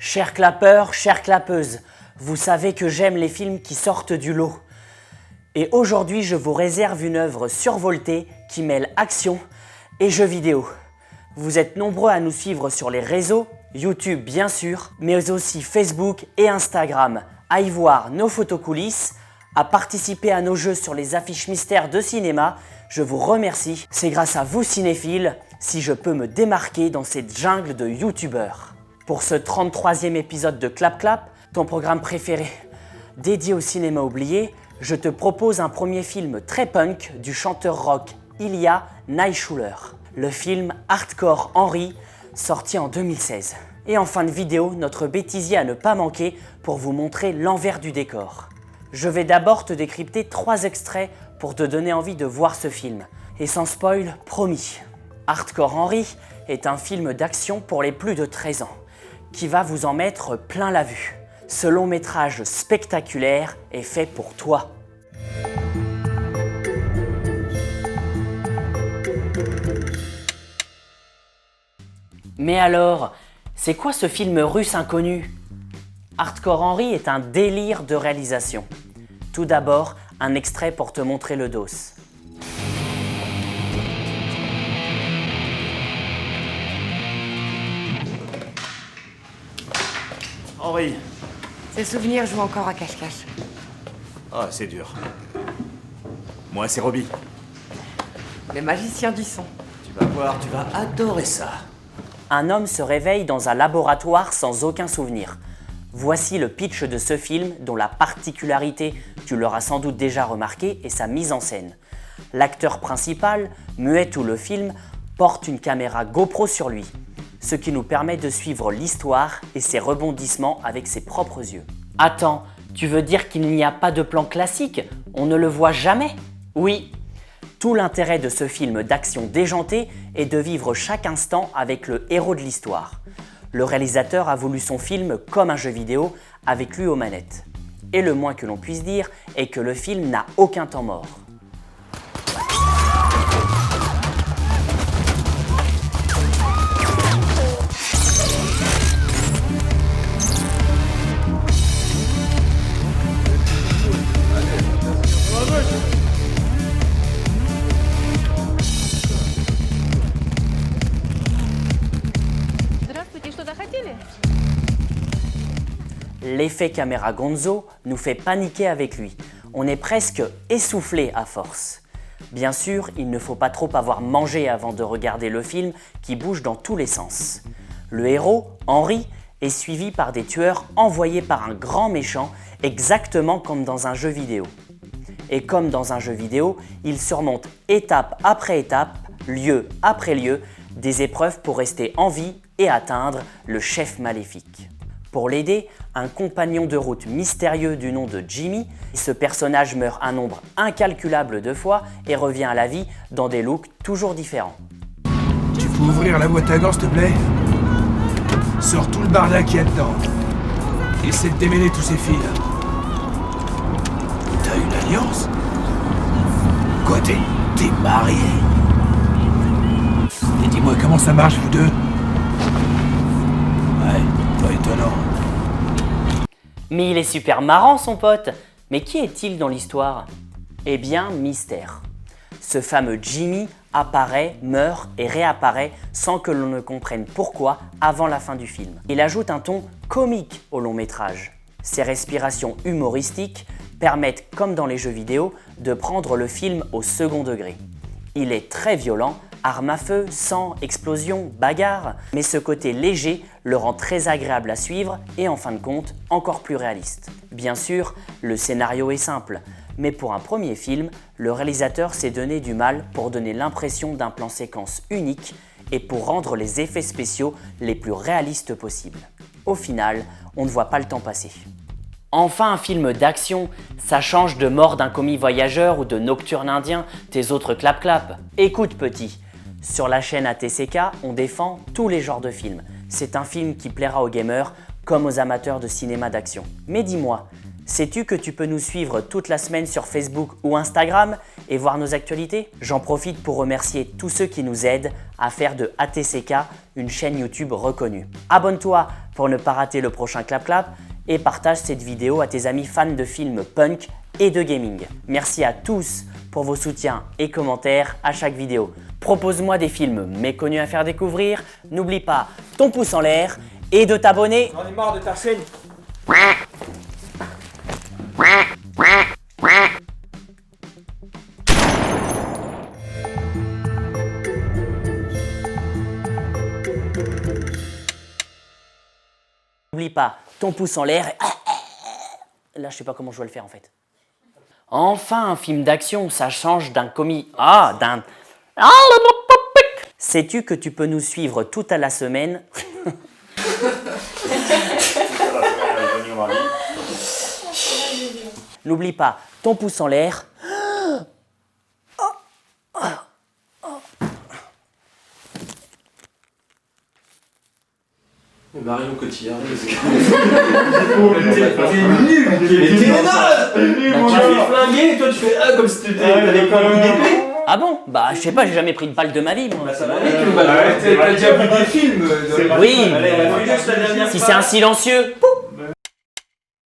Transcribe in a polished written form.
Chers clapeurs, chères clapeuses, vous savez que j'aime les films qui sortent du lot. Et aujourd'hui, je vous réserve une œuvre survoltée qui mêle action et jeux vidéo. Vous êtes nombreux à nous suivre sur les réseaux, YouTube bien sûr, mais aussi Facebook et Instagram, à y voir nos photos coulisses, à participer à nos jeux sur les affiches mystères de cinéma. Je vous remercie, c'est grâce à vous cinéphiles si je peux me démarquer dans cette jungle de youtubeurs. Pour ce 33e épisode de Clap Clap, ton programme préféré, dédié au cinéma oublié, je te propose un premier film très punk du chanteur rock Ilya Naishuller. Le film Hardcore Henry, sorti en 2016. Et en fin de vidéo, notre bêtisier à ne pas manquer pour vous montrer l'envers du décor. Je vais d'abord te décrypter 3 extraits pour te donner envie de voir ce film. Et sans spoil, promis. Hardcore Henry est un film d'action pour les plus de 13 ans, qui va vous en mettre plein la vue. Ce long métrage spectaculaire est fait pour toi. Mais alors, c'est quoi ce film russe inconnu? Hardcore Henry est un délire de réalisation. Tout d'abord, un extrait pour te montrer le dos. Henri. Ces souvenirs jouent encore à cache-cache. Ah, c'est dur. Moi, c'est Robbie. Le magicien du son. Tu vas voir, tu vas adorer ça. Un homme se réveille dans un laboratoire sans aucun souvenir. Voici le pitch de ce film dont la particularité, tu l'auras sans doute déjà remarqué, est sa mise en scène. L'acteur principal, muet tout le film, porte une caméra GoPro sur lui, ce qui nous permet de suivre l'histoire et ses rebondissements avec ses propres yeux. Attends, tu veux dire qu'il n'y a pas de plan classique? On ne le voit jamais? Oui. Tout l'intérêt de ce film d'action déjanté est de vivre chaque instant avec le héros de l'histoire. Le réalisateur a voulu son film comme un jeu vidéo, avec lui aux manettes. Et le moins que l'on puisse dire est que le film n'a aucun temps mort. L'effet caméra Gonzo nous fait paniquer avec lui. On est presque essoufflé à force. Bien sûr, il ne faut pas trop avoir mangé avant de regarder le film qui bouge dans tous les sens. Le héros, Henry, est suivi par des tueurs envoyés par un grand méchant, exactement comme dans un jeu vidéo. Et comme dans un jeu vidéo, il surmonte étape après étape, lieu après lieu, des épreuves pour rester en vie et atteindre le chef maléfique. Pour l'aider, un compagnon de route mystérieux du nom de Jimmy, ce personnage meurt un nombre incalculable de fois et revient à la vie dans des looks toujours différents. Tu peux ouvrir la boîte à gants, s'il te plaît? Sors tout le bardac qu'il y a dedans. Essaie de démêler tous ces fils. T'as une alliance? Quoi, t'es marié? Et dis-moi, comment ça marche, vous deux? Ouais, pas étonnant. Mais il est super marrant son pote. Mais qui est-il dans l'histoire? Eh bien, mystère. Ce fameux Jimmy apparaît, meurt et réapparaît sans que l'on ne comprenne pourquoi avant la fin du film. Il ajoute un ton comique au long métrage. Ses respirations humoristiques permettent, comme dans les jeux vidéo, de prendre le film au second degré. Il est très violent, armes à feu, sang, explosions, bagarres, mais ce côté léger le rend très agréable à suivre et en fin de compte, encore plus réaliste. Bien sûr, le scénario est simple, mais pour un premier film, le réalisateur s'est donné du mal pour donner l'impression d'un plan séquence unique et pour rendre les effets spéciaux les plus réalistes possibles. Au final, on ne voit pas le temps passer. Enfin un film d'action, ça change de Mort d'un commis voyageur ou de Nocturne indien, tes autres clap-clap. Écoute petit, sur la chaîne ATCK, on défend tous les genres de films. C'est un film qui plaira aux gamers comme aux amateurs de cinéma d'action. Mais dis-moi, Sais-tu que tu peux nous suivre toute la semaine sur Facebook ou Instagram et voir nos actualités? J'en profite pour remercier tous ceux qui nous aident à faire de ATCK une chaîne YouTube reconnue. Abonne-toi pour ne pas rater le prochain Clap Clap et partage cette vidéo à tes amis fans de films punk et de gaming. Merci à tous pour vos soutiens et commentaires à chaque vidéo. Propose-moi des films méconnus à faire découvrir. N'oublie pas ton pouce en l'air et de t'abonner. J'en ai marre de ta chaîne. N'oublie pas ton pouce en l'air. Là, je sais pas comment je vais le faire en fait. Enfin, un film d'action, ça change d'un comique. Sais-tu que tu peux nous suivre toute la semaine? N'oublie pas ton pouce en l'air. Marion Cotillard. T'es nul! T'es naze! Tu fais flinguer et toi tu fais comme si t'avais pas un coup d'épée! Ah bon? Bah, je sais pas, j'ai jamais pris de balle de ma vie, moi. Ça va vite, t'as déjà vu des films. Oui, Allez, on a fait juste la dernière si phrase. c'est un silencieux.